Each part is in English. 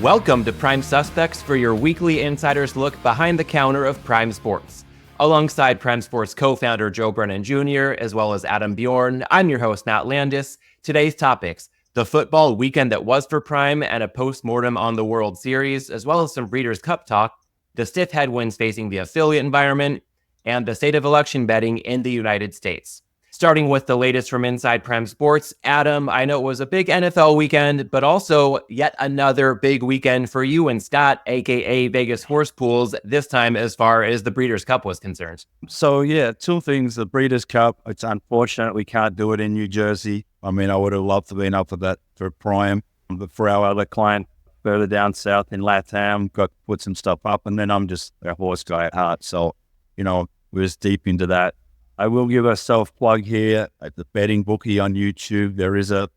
Welcome to Prime Suspects for your weekly insider's look behind the counter of Prime Sports. Alongside Prime Sports co-founder Joe Brennan Jr., as well as Adam Bjorn, I'm your host, Matt Landis. Today's topics: the football weekend that was for Prime and a post-mortem on the World Series, as well as some Breeders' Cup talk, the stiff headwinds facing the affiliate environment, and the state of election betting in the United States. Starting with the latest from Inside Prime Sports, Adam, I know it was a big NFL weekend, but also yet another big weekend for you and Scott, aka Vegas Horse Pools, this time as far as the Breeders' Cup was concerned. So yeah, two things. The Breeders' Cup, it's unfortunate we can't do it in New Jersey. I mean, I would have loved to have been up for that for Prime, but for our other client further down south in LATAM, got to put some stuff up, and then I'm just a horse guy at heart. So, we're just deep into that. I will give a self-plug here at the betting bookie on YouTube. There is a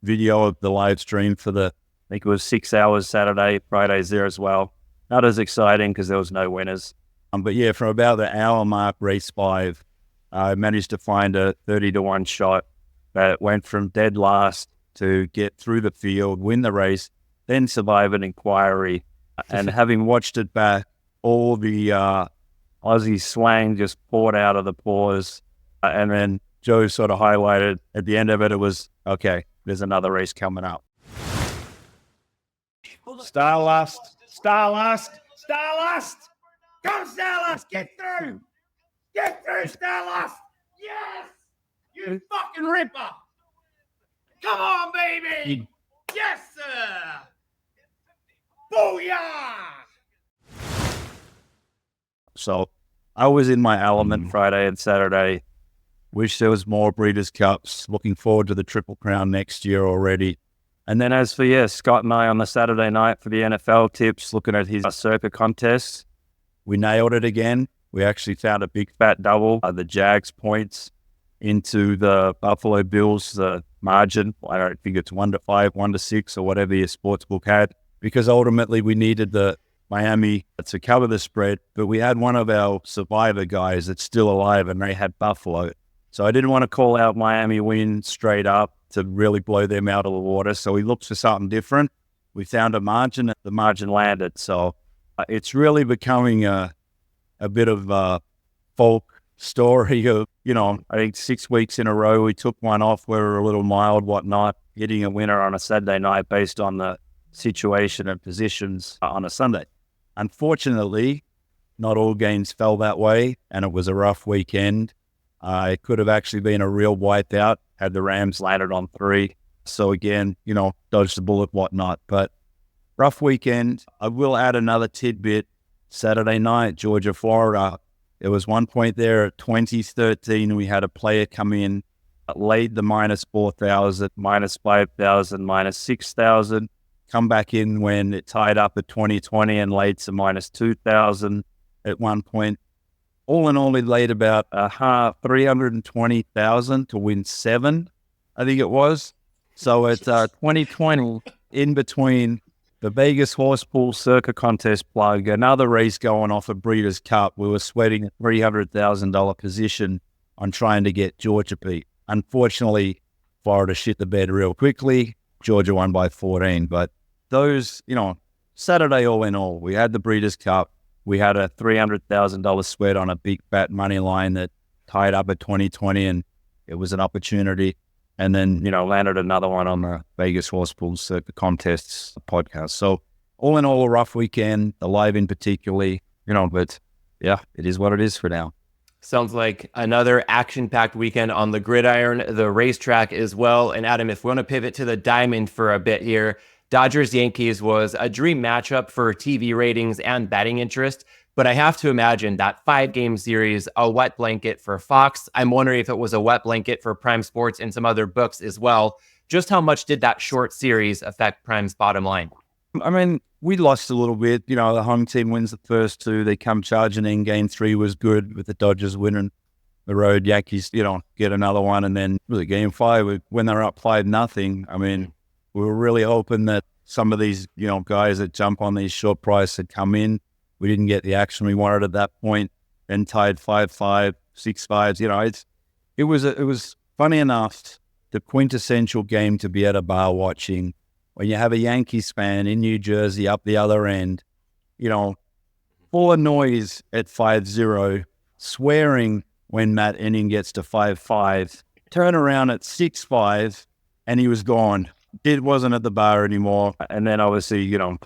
video of the live stream for I think it was 6 hours Saturday, Friday's there as well. Not as exciting because there was no winners. But yeah, from about the hour mark, race 5, I managed to find a 30-1 shot that went from dead last to get through the field, win the race, then survive an inquiry. And having watched it back, all the Aussie swang just poured out of the pores. And then Joe sort of highlighted at the end of it, it was, okay, there's another race coming up. Starlust. Come, Starlust, get through. Get through, Starlust. Yes, you fucking ripper. Come on, baby. Yes, sir. Booyah. So I was in my element Friday and Saturday. Wish there was more Breeders' Cups. Looking forward to the Triple Crown next year already. And then as for, Scott and I on the Saturday night for the NFL tips, looking at his circa contests, we nailed it again. We actually found a big fat double, the Jags points into the Buffalo Bills, the margin. I don't think it's 1-5, 1-6 or whatever your sportsbook had, because ultimately we needed the Miami to cover the spread, but we had one of our survivor guys that's still alive and they had Buffalo. So I didn't want to call out Miami win straight up to really blow them out of the water. So we looked for something different. We found a margin and the margin landed. So it's really becoming a bit of a folk story of, I think 6 weeks in a row, we took one off where we were a little mild, whatnot, hitting a winner on a Saturday night based on the situation and positions on a Sunday. Unfortunately, not all games fell that way, and it was a rough weekend. It could have actually been a real wipeout had the Rams landed on 3. So again, dodged the bullet, whatnot. But rough weekend. I will add another tidbit. Saturday night, Georgia, Florida. There was one point there at 2013. We had a player come in, laid the minus 4,000, minus 5,000, minus 6,000. Come back in when it tied up at 2020 and laid some minus 2,000 at one point. All in all, he laid about 320,000 to win 7, I think it was. So at 2020, in between the Vegas Horse Pool Circa Contest plug, another race going off a Breeders' Cup, we were sweating a $300,000 position on trying to get Georgia beat. Unfortunately, Florida shit the bed real quickly. Georgia won by 14, but those, Saturday all in all, we had the Breeders' Cup. We had a $300,000 sweat on a big fat money line that tied up at 2020, and it was an opportunity. And then, landed another one on the Vegas Horse Pools Circuit Contests podcast. So all in all, a rough weekend, the live in particularly, but yeah, it is what it is for now. Sounds like another action-packed weekend on the gridiron, the racetrack as well. And Adam, if we want to pivot to the diamond for a bit here, Dodgers-Yankees was a dream matchup for TV ratings and betting interest, but I have to imagine that 5-game series, a wet blanket for Fox. I'm wondering if it was a wet blanket for Prime Sports and some other books as well. Just how much did that short series affect Prime's bottom line? I mean, we lost a little bit. The home team wins the first 2. They come charging in. Game 3 was good with the Dodgers winning. The road Yankees, get another one. And then really game 5, when they're up 5-0, I mean, we were really hoping that some of these, guys that jump on these short price had come in. We didn't get the action we wanted at that point. Then tied 5-5, 6-5. It was funny enough, the quintessential game to be at a bar watching when you have a Yankees fan in New Jersey up the other end, full of noise at 5-0, swearing when Matt Inning gets to 5-5, turn around at 6-5, and he was gone. It wasn't at the bar anymore. And then obviously, the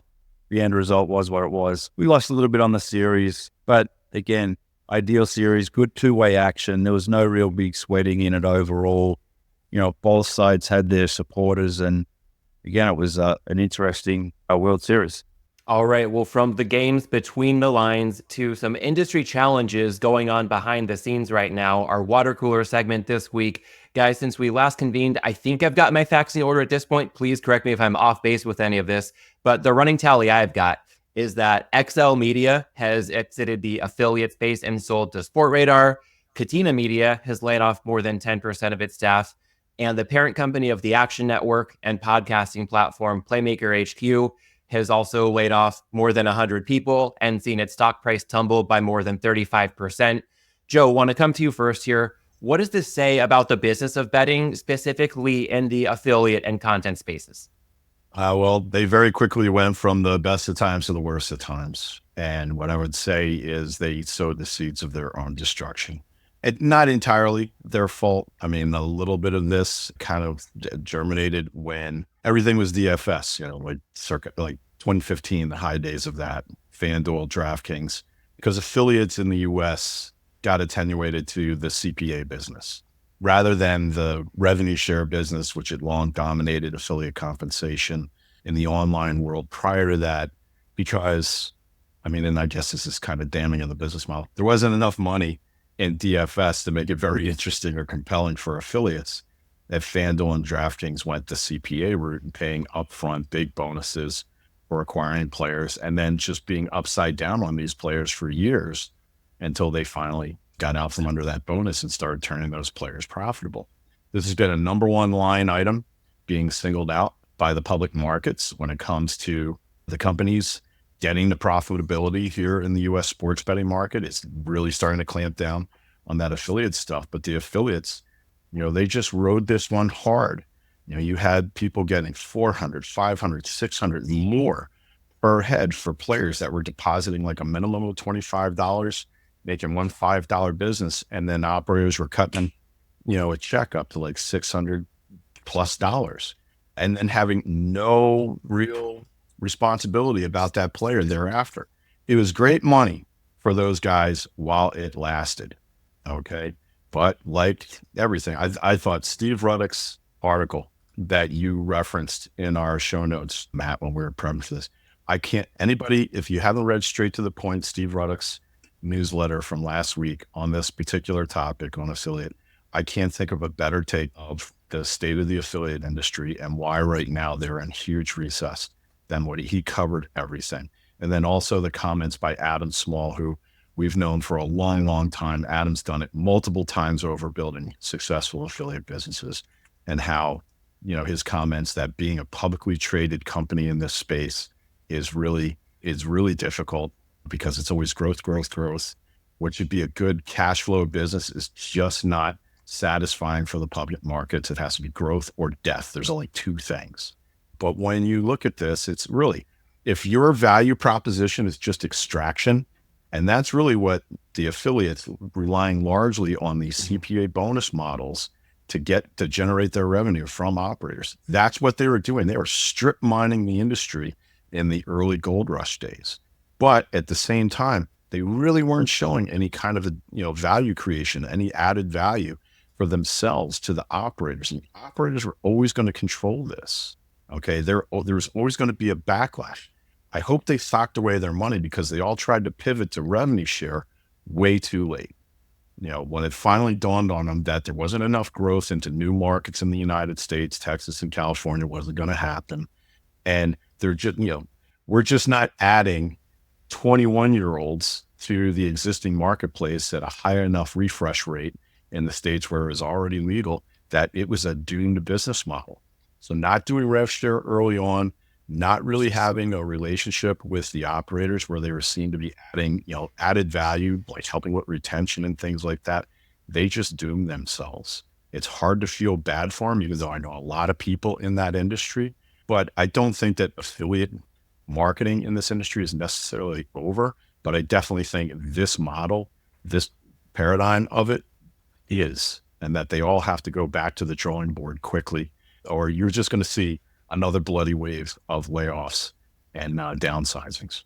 end result was what it was. We lost a little bit on the series, but again, ideal series, good two-way action. There was no real big sweating in it overall. Both sides had their supporters, and again, it was an interesting World Series. All right, well, from the games between the lines to some industry challenges going on behind the scenes right now, our water cooler segment this week. Guys, since we last convened, I think I've got my facts in order at this point. Please correct me if I'm off base with any of this, but the running tally I've got is that XL Media has exited the affiliate space and sold to Sportradar. Katina Media has laid off more than 10% of its staff, and the parent company of the Action Network and podcasting platform Playmaker HQ has also laid off more than 100 people and seen its stock price tumble by more than 35%. Joe, want to come to you first here. What does this say about the business of betting, specifically in the affiliate and content spaces? Well, they very quickly went from the best of times to the worst of times. And what I would say is they sowed the seeds of their own destruction. Not entirely their fault. I mean, a little bit of this kind of germinated when everything was DFS, like circa 2015, the high days of that, FanDuel, DraftKings, because affiliates in the US got attenuated to the CPA business rather than the revenue share business, which had long dominated affiliate compensation in the online world prior to that, because, and I guess this is kind of damning of the business model. There wasn't enough money in DFS to make it very interesting or compelling for affiliates. That FanDuel and DraftKings went the CPA route and paying upfront big bonuses for acquiring players and then just being upside down on these players for years until they finally got out from under that bonus and started turning those players profitable. This has been a number one line item being singled out by the public markets when it comes to the companies getting the profitability here in the U.S. sports betting market. Is really starting to clamp down on that affiliate stuff. But the affiliates, they just rode this one hard. You had people getting 400, 500, 600 more per head for players that were depositing like a minimum of $25, making one $5 business. And then operators were cutting, a check up to like $600+ and then having no real responsibility about that player thereafter. It was great money for those guys while it lasted. Okay. But like everything, I thought Steve Ruddock's article that you referenced in our show notes, Matt, when we were prepping for this, anybody, if you haven't read straight to the point, Steve Ruddock's newsletter from last week on this particular topic on affiliate, I can't think of a better take of the state of the affiliate industry and why right now they're in huge recess than what he covered everything. And then also the comments by Adam Small, who we've known for a long, long time. Adam's done it multiple times over building successful affiliate businesses, and how, his comments that being a publicly traded company in this space is really difficult because it's always growth. What should be a good cash flow business is just not satisfying for the public markets. It has to be growth or death. There's only two things. But when you look at this, it's really, if your value proposition is just extraction, and that's really what the affiliates, relying largely on these CPA bonus models to generate their revenue from operators. That's what they were doing. They were strip mining the industry in the early gold rush days. But at the same time, they really weren't showing any kind of value creation, any added value for themselves to the operators. And the operators were always going to control this. Okay, there was always going to be a backlash. I hope they socked away their money because they all tried to pivot to revenue share way too late. When it finally dawned on them that there wasn't enough growth into new markets in the United States, Texas and California wasn't going to happen. And they're just, we're just not adding 21-year-olds to the existing marketplace at a high enough refresh rate in the states where it was already legal that it was a doomed business model. So not doing rev share early on, not really having a relationship with the operators where they were seen to be adding, added value, like helping with retention and things like that. They just doomed themselves. It's hard to feel bad for them, even though I know a lot of people in that industry, But I don't think that affiliate marketing in this industry is necessarily over. But I definitely think this model, this paradigm of it is, and that they all have to go back to the drawing board quickly, or you're just going to see another bloody wave of layoffs and downsizings.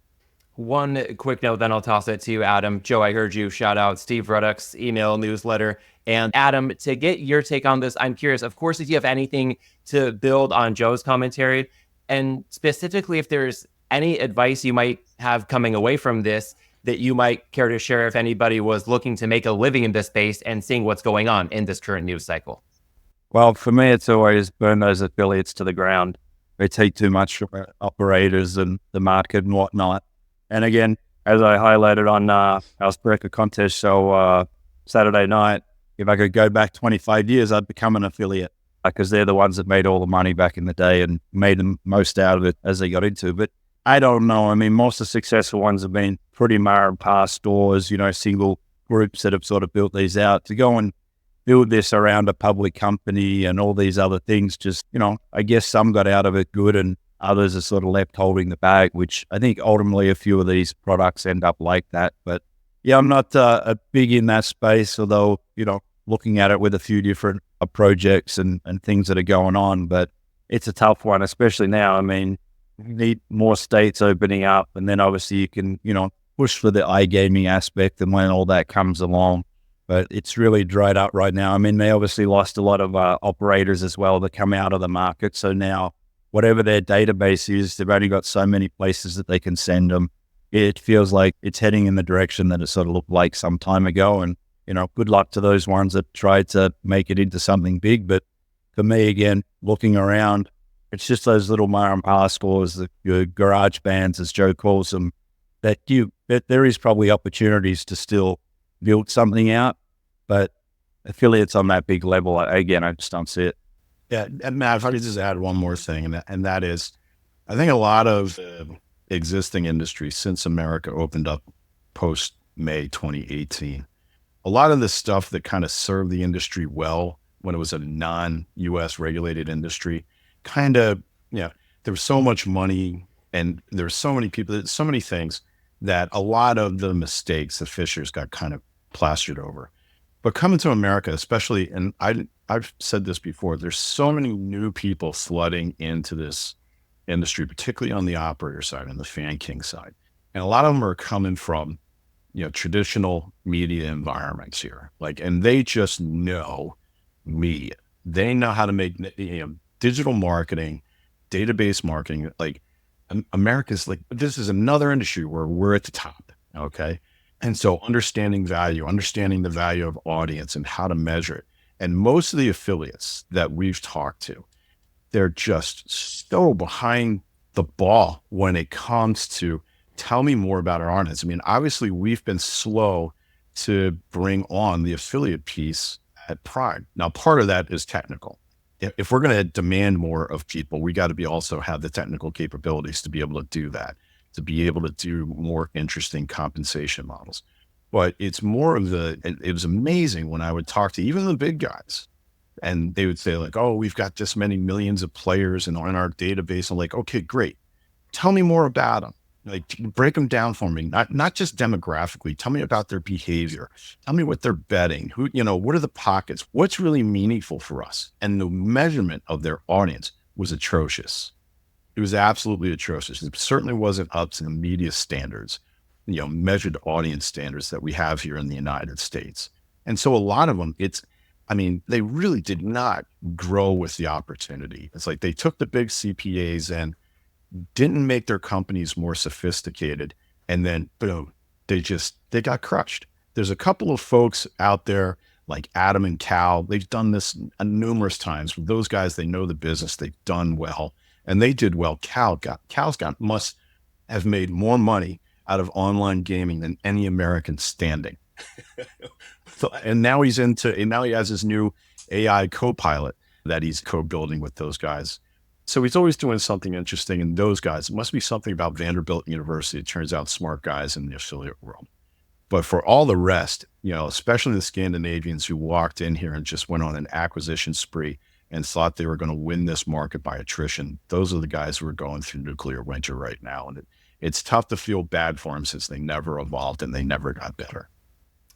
One quick note, then I'll toss it to you, Adam. Joe, I heard you shout out Steve Ruddock's email newsletter. And Adam, to get your take on this, I'm curious, of course, if you have anything to build on Joe's commentary, and specifically if there's any advice you might have coming away from this that you might care to share if anybody was looking to make a living in this space and seeing what's going on in this current news cycle. Well, for me, it's always burn those affiliates to the ground. They take too much from operators and the market and whatnot. And again, as I highlighted on our Sprecher contest show Saturday night, if I could go back 25 years, I'd become an affiliate because they're the ones that made all the money back in the day and made the most out of it as they got into. But I don't know. I mean, most of the successful ones have been pretty mar and par stores, single groups that have sort of built these out. To go and build this around a public company and all these other things, just, I guess some got out of it good and others are sort of left holding the bag, which I think ultimately a few of these products end up like that. But yeah, I'm not big in that space, although, looking at it with a few different projects and things that are going on. But it's a tough one, especially now. I mean, you need more states opening up, and then obviously you can, push for the iGaming aspect and when all that comes along. But it's really dried up right now. I mean, they obviously lost a lot of operators as well that come out of the market. So now, whatever their database is, they've only got so many places that they can send them. It feels like it's heading in the direction that it sort of looked like some time ago. And, good luck to those ones that tried to make it into something big. But for me, again, looking around, it's just those little mar and par stores, your garage bands, as Joe calls them, that there is probably opportunities to still build something out. But affiliates on that big level, again, I just don't see it. Yeah, and Matt, if I could just add one more thing, and that is, I think a lot of existing industries since America opened up post-May 2018, a lot of the stuff that kind of served the industry well when it was a non-U.S. regulated industry, kind of, there was so much money and there were so many people, so many things that a lot of the mistakes, the fissures got kind of plastered over. But coming to America, especially, and I've said this before, there's so many new people flooding into this industry, particularly on the operator side and the fan king side. And a lot of them are coming from, traditional media environments here. And they just know media. They know how to make, digital marketing, database marketing. America's this is another industry where we're at the top. Okay. And so understanding the value of audience and how to measure it. And most of the affiliates that we've talked to, they're just so behind the ball when it comes to tell me more about our audience. I mean, obviously we've been slow to bring on the affiliate piece at Prime. Now, part of that is technical. If we're going to demand more of people, we got to be also have the technical capabilities to be able to do that, to be able to do more interesting compensation models. But it's more of it was amazing when I would talk to even the big guys and they would say oh, we've got this many millions of players in our database. I'm like, okay, great. Tell me more about them. Break them down for me, not just demographically. Tell me about their behavior. Tell me what they're betting. What are the pockets? What's really meaningful for us? And the measurement of their audience was atrocious. It was absolutely atrocious. It certainly wasn't up to the media standards, measured audience standards that we have here in the United States. And so a lot of them, they really did not grow with the opportunity. It's like they took the big CPAs and didn't make their companies more sophisticated. And then, boom, they got crushed. There's a couple of folks out there like Adam and Cal. They've done this numerous times. With those guys, they know the business. They've done well and they did well. Must have made more money out of online gaming than any American standing. And now he has his new AI co-pilot that he's co-building with those guys. So he's always doing something interesting, and those guys, it must be something about Vanderbilt University. It turns out smart guys in the affiliate world. But for all the rest, especially the Scandinavians who walked in here and just went on an acquisition spree and thought they were going to win this market by attrition. Those are the guys who are going through nuclear winter right now. And it's tough to feel bad for them since they never evolved and they never got better.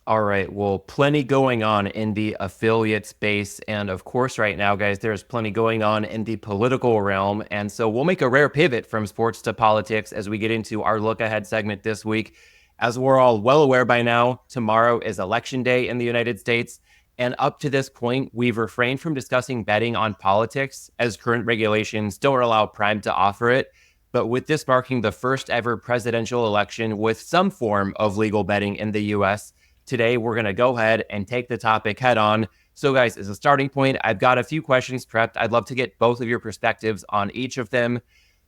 All right. Well, plenty going on in the affiliate space. And of course, right now, guys, there's plenty going on in the political realm. And so we'll make a rare pivot from sports to politics as we get into our look ahead segment this week. As we're all well aware by now, tomorrow is election day in the United States. And up to this point, we've refrained from discussing betting on politics as current regulations don't allow Prime to offer it. But with this marking the first ever presidential election with some form of legal betting in the U.S., today, we're going to go ahead and take the topic head on. So guys, as a starting point, I've got a few questions prepped. I'd love to get both of your perspectives on each of them.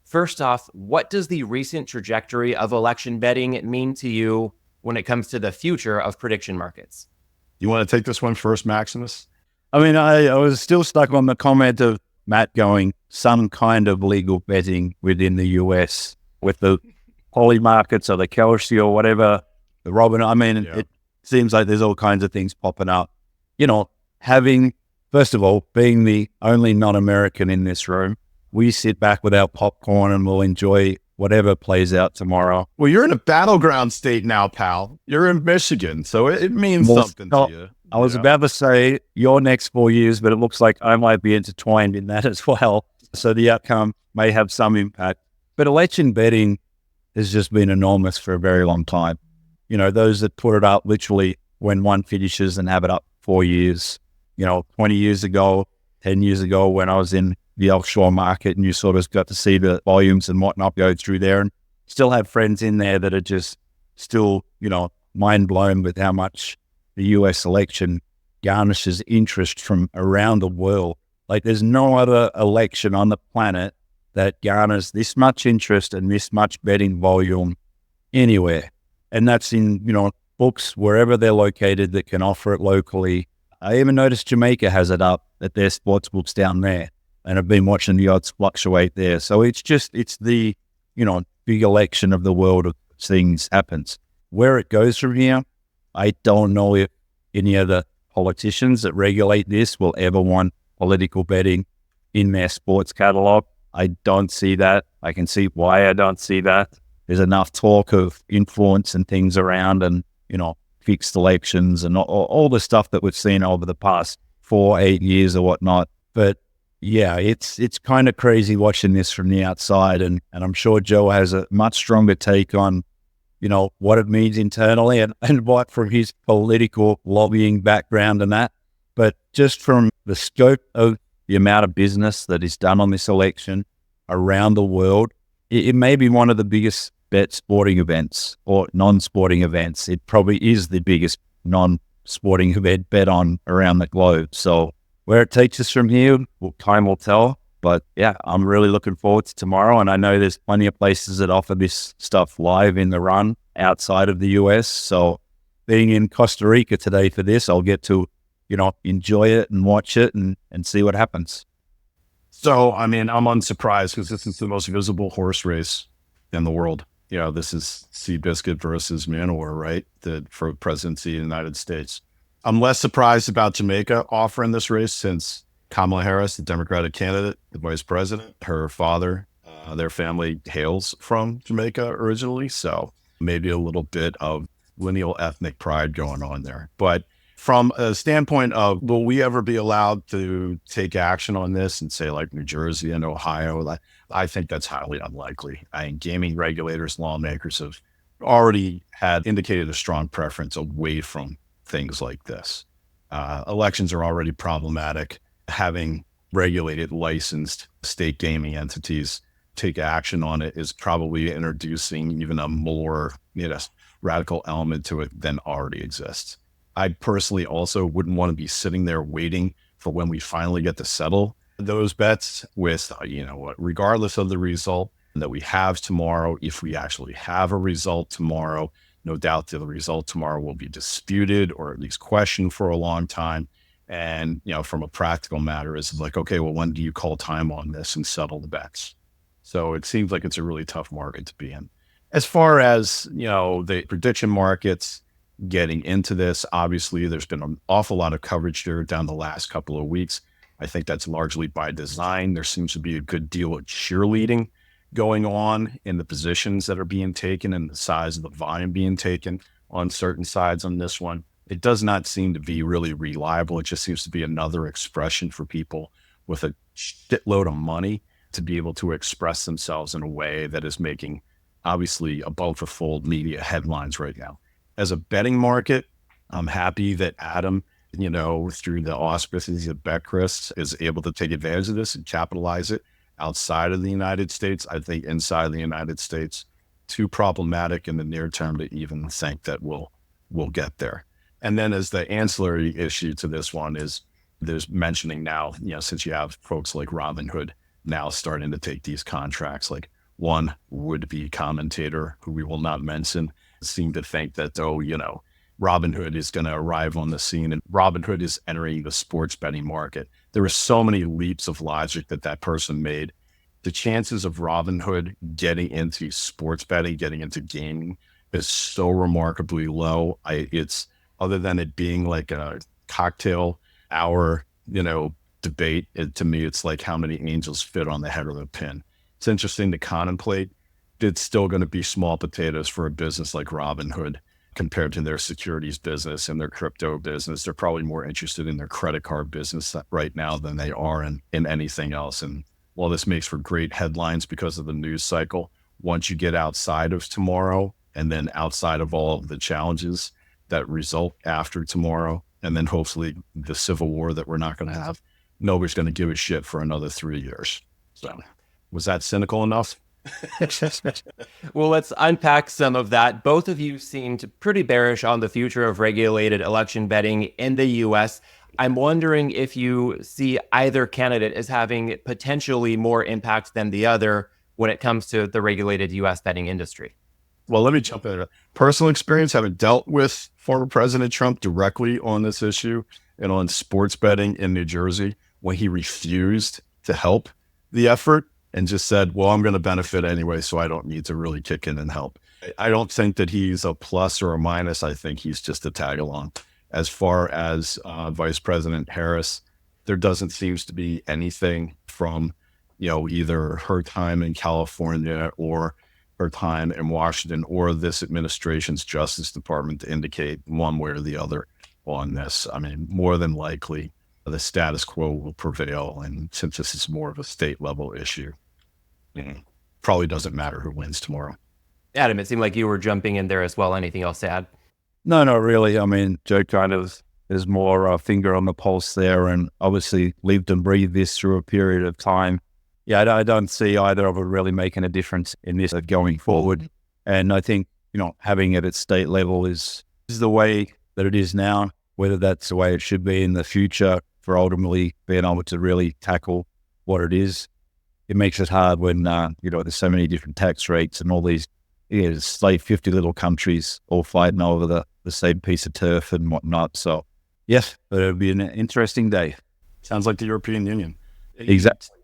First off, what does the recent trajectory of election betting mean to you when it comes to the future of prediction markets? You want to take this one first, Maximus? I mean, I was still stuck on the comment of Matt going some kind of legal betting within the US with the poly markets or the Kelsey or whatever, the Robin. I mean, It seems like there's all kinds of things popping up. You know, first of all, being the only non-American in this room, we sit back with our popcorn and we'll enjoy whatever plays out tomorrow. Well, you're in a battleground state now, pal. You're in Michigan, so it means something to you. I was about to say your next 4 years, but it looks like I might be intertwined in that as well. So the outcome may have some impact. But election betting has just been enormous for a very long time. You know, those that put it up literally when one finishes and have it up 4 years, 20 years ago, 10 years ago when I was in the offshore market and you sort of got to see the volumes and whatnot go through there, and still have friends in there that are just still, mind blown with how much the US election garnishes interest from around the world. Like there's no other election on the planet that garners this much interest and this much betting volume anywhere. And that's in, books wherever they're located that can offer it locally. I even noticed Jamaica has it up at their sports books down there, and I've been watching the odds fluctuate there. So it's the, big election of the world of things happens. Where it goes from here, I don't know if any of the politicians that regulate this will ever want political betting in their sports catalog. I don't see that. I can see why I don't see that. There's enough talk of influence and things around and, fixed elections and all the stuff that we've seen over the past 4-8 years or whatnot. But yeah, it's kind of crazy watching this from the outside. And I'm sure Joe has a much stronger take on, what it means internally and what from his political lobbying background and that. But just from the scope of the amount of business that is done on this election around the world, it may be one of the biggest bet sporting events or non-sporting events. It probably is the biggest non-sporting event bet on around the globe. So where it takes us from here, time will tell. But yeah, I'm really looking forward to tomorrow. And I know there's plenty of places that offer this stuff live in the run outside of the US. So being in Costa Rica today for this, I'll get to, enjoy it and watch it and see what happens. So, I mean, I'm unsurprised because this is the most visible horse race in the world. This is Seabiscuit versus Manowar, right? For presidency of the United States. I'm less surprised about Jamaica offering this race since Kamala Harris, the Democratic candidate, the vice president, her father, their family hails from Jamaica originally. So maybe a little bit of lineal ethnic pride going on there. But from a standpoint of, will we ever be allowed to take action on this and say like New Jersey and Ohio? I think that's highly unlikely. Gaming regulators, lawmakers have already had indicated a strong preference away from things like this. Elections are already problematic. Having regulated, licensed state gaming entities take action on it is probably introducing even a more radical element to it than already exists. I personally also wouldn't want to be sitting there waiting for when we finally get to settle those bets with, regardless of the result that we have tomorrow, if we actually have a result tomorrow, no doubt that the result tomorrow will be disputed or at least questioned for a long time. And, from a practical matter, it's like, okay, well, when do you call time on this and settle the bets? So it seems like it's a really tough market to be in. As far as, the prediction markets getting into this, obviously there's been an awful lot of coverage there down the last couple of weeks. I think that's largely by design. There seems to be a good deal of cheerleading going on in the positions that are being taken and the size of the volume being taken on certain sides on this one. It does not seem to be really reliable. It just seems to be another expression for people with a shitload of money to be able to express themselves in a way that is making obviously above the fold media headlines right now. As a betting market, I'm happy that Adam, through the auspices of Betcris, is able to take advantage of this and capitalize it outside of the United States. I think inside the United States, too problematic in the near term to even think that we'll get there. And then as the ancillary issue to this one is there's mentioning now, since you have folks like Robinhood now starting to take these contracts, like one would-be commentator who we will not mention seemed to think that, Robinhood is going to arrive on the scene and Robinhood is entering the sports betting market. There are so many leaps of logic that person made. The chances of Robinhood getting into sports betting, getting into gaming is so remarkably low. It's other than it being like a cocktail hour, debate, to me, it's like how many angels fit on the head of a pin. It's interesting to contemplate. It's still going to be small potatoes for a business like Robinhood compared to their securities business and their crypto business. They're probably more interested in their credit card business right now than they are in anything else. And while this makes for great headlines because of the news cycle, once you get outside of tomorrow and then outside of all of the challenges that result after tomorrow, and then hopefully the civil war that we're not going to have, nobody's going to give a shit for another 3 years. So was that cynical enough? Well, let's unpack some of that. Both of you seemed pretty bearish on the future of regulated election betting in the U.S. I'm wondering if you see either candidate as having potentially more impact than the other when it comes to the regulated U.S. betting industry. Well, let me jump in. Personal experience, having dealt with former President Trump directly on this issue and on sports betting in New Jersey, when he refused to help the effort and just said, well, I'm going to benefit anyway, so I don't need to really kick in and help. I don't think that he's a plus or a minus. I think he's just a tag along. As far as Vice President Harris, there doesn't seem to be anything from, either her time in California or her time in Washington or this administration's Justice Department to indicate one way or the other on this. I mean, more than likely, the status quo will prevail. And since this is more of a state level issue, probably doesn't matter who wins tomorrow. Adam, it seemed like you were jumping in there as well. Anything else to add? No, not really. I mean, Joe kind of is more finger on the pulse there and obviously lived and breathed this through a period of time. Yeah, I don't see either of it really making a difference in this going forward. And I think, having it at state level is the way that it is now, whether that's the way it should be in the future for ultimately being able to really tackle what it is. It makes it hard when, there's so many different tax rates and all these, say 50 little countries all fighting over the same piece of turf and whatnot. So, yes, but it'll be an interesting day. Sounds like the European Union. Exactly.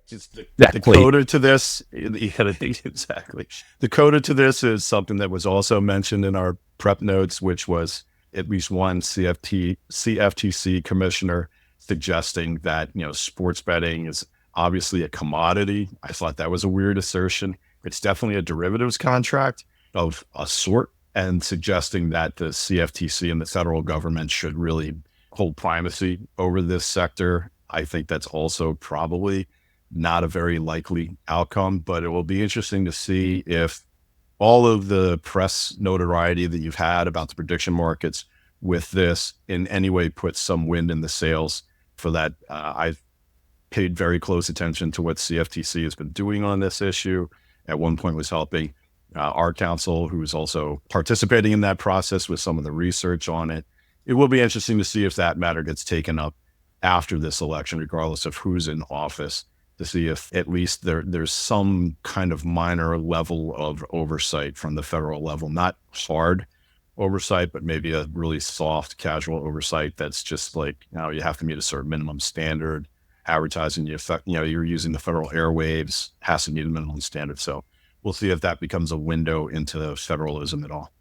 The coda to this, exactly. The coda to this is something that was also mentioned in our prep notes, which was at least one CFTC commissioner suggesting that, sports betting is obviously a commodity. I thought that was a weird assertion. It's definitely a derivatives contract of a sort, and suggesting that the CFTC and the federal government should really hold primacy over this sector. I think that's also probably not a very likely outcome, but it will be interesting to see if all of the press notoriety that you've had about the prediction markets with this in any way puts some wind in the sails for that. I've paid very close attention to what CFTC has been doing on this issue. At one point was helping our counsel, who is also participating in that process with some of the research on it. It will be interesting to see if that matter gets taken up after this election, regardless of who's in office, to see if at least there's some kind of minor level of oversight from the federal level, not hard oversight, but maybe a really soft, casual oversight that's just like, you have to meet a certain minimum standard. Advertising, you're using the federal airwaves, has to meet a minimum standard. So we'll see if that becomes a window into federalism at all.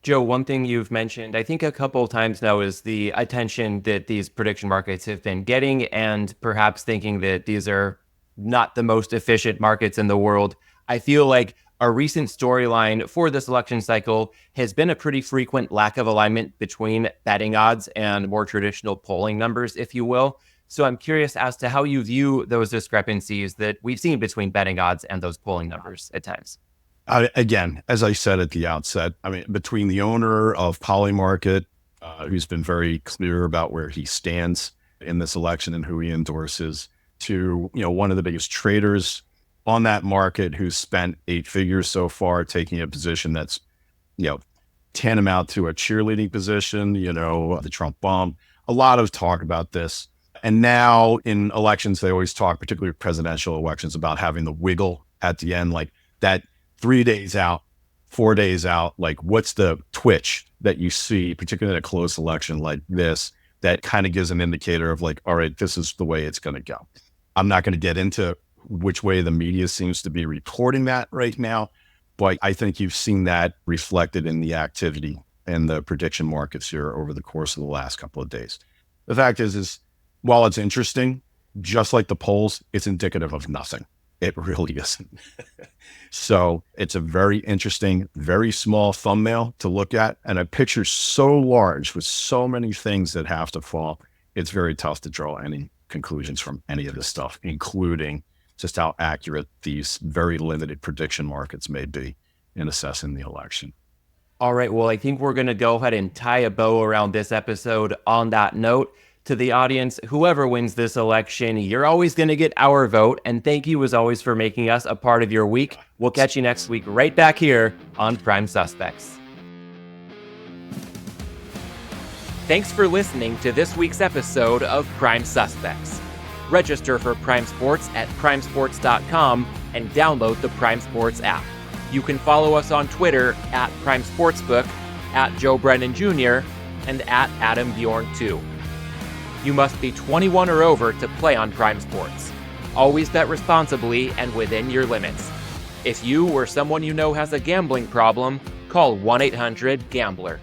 Joe, one thing you've mentioned, I think a couple of times now, is the attention that these prediction markets have been getting, and perhaps thinking that these are not the most efficient markets in the world. I feel like a recent storyline for this election cycle has been a pretty frequent lack of alignment between betting odds and more traditional polling numbers, if you will. So I'm curious as to how you view those discrepancies that we've seen between betting odds and those polling numbers at times. Again, as I said at the outset, I mean, between the owner of Polymarket, who's been very clear about where he stands in this election and who he endorses, to, one of the biggest traders on that market who's spent 8 figures so far, taking a position that's, tantamount to a cheerleading position, the Trump bomb. A lot of talk about this. And now in elections, they always talk, particularly presidential elections, about having the wiggle at the end, like that 3 days out, 4 days out, like what's the twitch that you see, particularly in a close election like this, that kind of gives an indicator of like, all right, this is the way it's going to go. I'm not going to get into which way the media seems to be reporting that right now, but I think you've seen that reflected in the activity and the prediction markets here over the course of the last couple of days. The fact is while it's interesting, just like the polls, it's indicative of nothing. It really isn't. So it's a very interesting, very small thumbnail to look at, and a picture so large with so many things that have to fall. It's very tough to draw any conclusions from any of this stuff, including just how accurate these very limited prediction markets may be in assessing the election. All right, well, I think we're going to go ahead and tie a bow around this episode on that note. To the audience, whoever wins this election, you're always going to get our vote. And thank you, as always, for making us a part of your week. We'll catch you next week right back here on Prime Suspects. Thanks for listening to this week's episode of Prime Suspects. Register for Prime Sports at primesports.com and download the Prime Sports app. You can follow us on Twitter at Prime Sportsbook, at Joe Brennan Jr., and at Adam Bjorn 2. You must be 21 or over to play on Prime Sports. Always bet responsibly and within your limits. If you or someone you know has a gambling problem, call 1-800-GAMBLER.